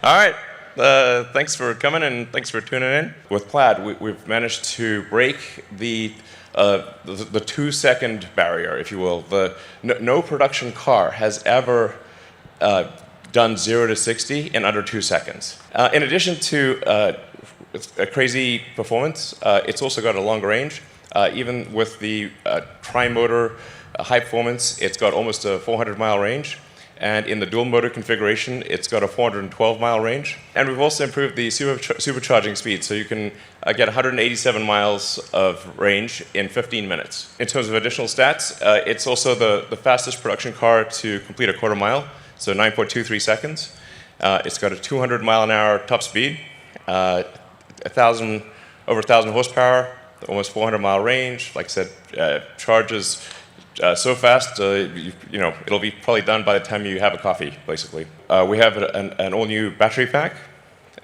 All right. Thanks for coming and thanks for tuning in. With Plaid, we've managed to break the 2-second barrier, if you will. No production car has ever done 0 to 60 in under 2 seconds. In addition to a crazy performance, it's also got a longer range. Even with the tri-motor high performance, it's got almost a 400-mile range. And in the dual motor configuration, it's got a 412-mile range. And we've also improved the supercharging speed, so you can get 187 miles of range in 15 minutes. In terms of additional stats, it's also the fastest production car to complete a quarter mile, so 9.23 seconds. It's got a 200-mile-an-hour top speed, over 1,000 horsepower, almost 400-mile range. Like I said, charges so fast, it'll be probably done by the time you have a coffee, basically. We have an all-new battery pack.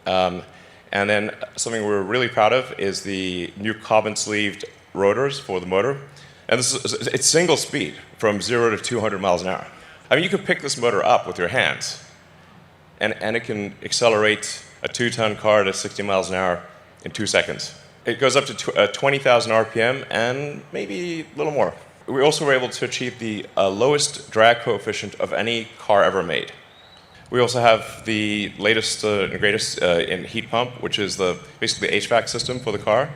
And then something we're really proud of is the new carbon-sleeved rotors for the motor. And it's single speed from 0 to 200 miles an hour. I mean, you can pick this motor up with your hands, and it can accelerate a 2-ton car to 60 miles an hour in 2 seconds. It goes up to 20,000 RPM and maybe a little more. We also were able to achieve the lowest drag coefficient of any car ever made. We also have the latest and greatest in heat pump, which is basically the HVAC system for the car.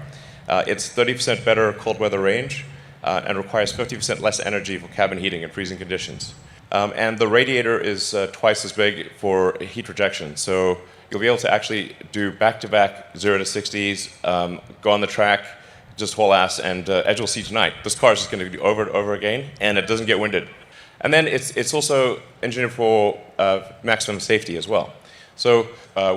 It's 30% better cold weather range and requires 50% less energy for cabin heating in freezing conditions. And the radiator is twice as big for heat rejection. So you'll be able to actually do back-to-back 0 to 60s, go on the track, just haul ass, and as you'll see tonight, this car is just going to do over and over again, and it doesn't get winded. And then it's also engineered for maximum safety as well. So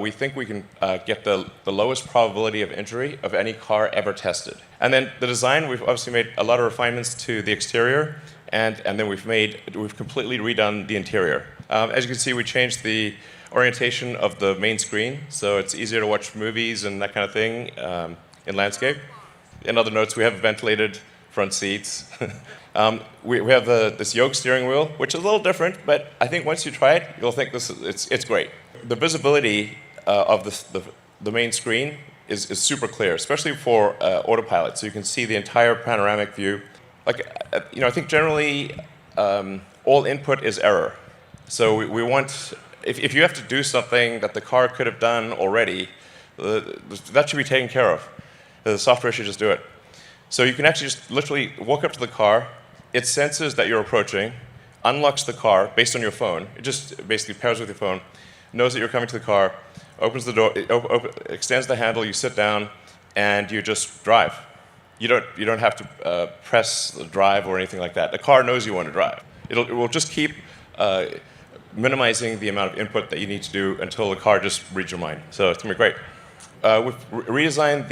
we think we can get the lowest probability of injury of any car ever tested. And then the design, we've obviously made a lot of refinements to the exterior, and then we've completely redone the interior. As you can see, we changed the orientation of the main screen, so it's easier to watch movies and that kind of thing in landscape. In other notes, we have ventilated front seats. We have this yoke steering wheel, which is a little different, but I think once you try it, you'll think it's great. The visibility of the main screen is super clear, especially for autopilot, so you can see the entire panoramic view. I think generally all input is error. So we want, if you have to do something that the car could have done already, that should be taken care of. The software should just do it. So you can actually just literally walk up to the car, it senses that you're approaching, unlocks the car based on your phone. It just basically pairs with your phone, knows that you're coming to the car, opens the door, extends the handle, you sit down, and you just drive. You don't have to press the drive or anything like that. The car knows you want to drive. It will just keep minimizing the amount of input that you need to do until the car just reads your mind. So it's going to be great. We've redesigned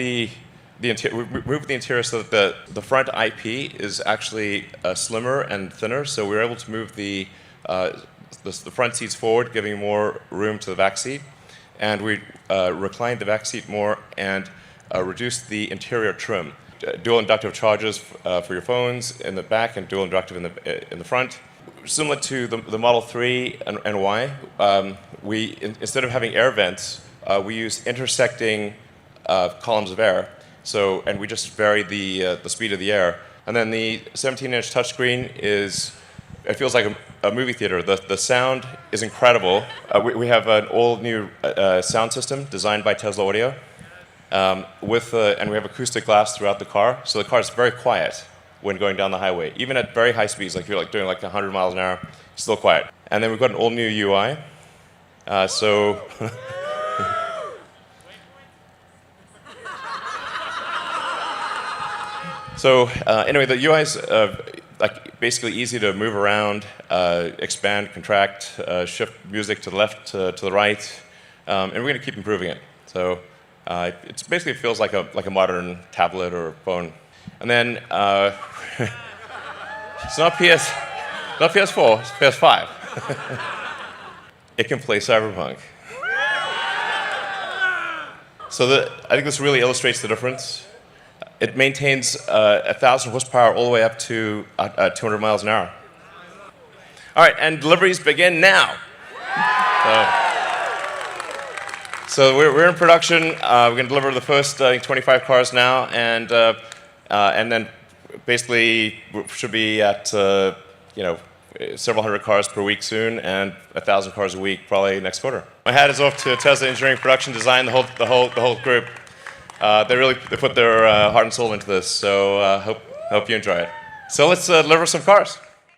we've moved the interior so that the front IP is actually slimmer and thinner, so we were able to move the front seats forward, giving more room to the back seat. And we reclined the back seat more and reduced the interior trim. Dual inductive chargers for your phones in the back and dual inductive in the front. Similar to the Model 3 and Y, instead of having air vents, we use intersecting columns of air. And we just vary the speed of the air. And then the 17-inch touchscreen it feels like a movie theater. The sound is incredible. We have an all-new sound system designed by Tesla Audio. And we have acoustic glass throughout the car. So the car is very quiet when going down the highway. Even at very high speeds, like you're doing 100 miles an hour, it's still quiet. And then we've got an all-new UI. Anyway, the UI is basically easy to move around, expand, contract, shift music to the left, to the right, and we're going to keep improving it. So it basically feels like a modern tablet or phone. And then it's not PS4, it's PS5. It can play Cyberpunk. So I think this really illustrates the difference. It maintains 1,000 horsepower all the way up to 200 miles an hour. All right, and deliveries begin now. So we're in production. We're going to deliver the first, I think, 25 cars now, and then basically we should be at several hundred cars per week soon, and 1,000 cars a week probably next quarter. My hat is off to Tesla engineering, production, design, the whole group. They put their heart and soul into this. So hope you enjoy it. So let's deliver some cars.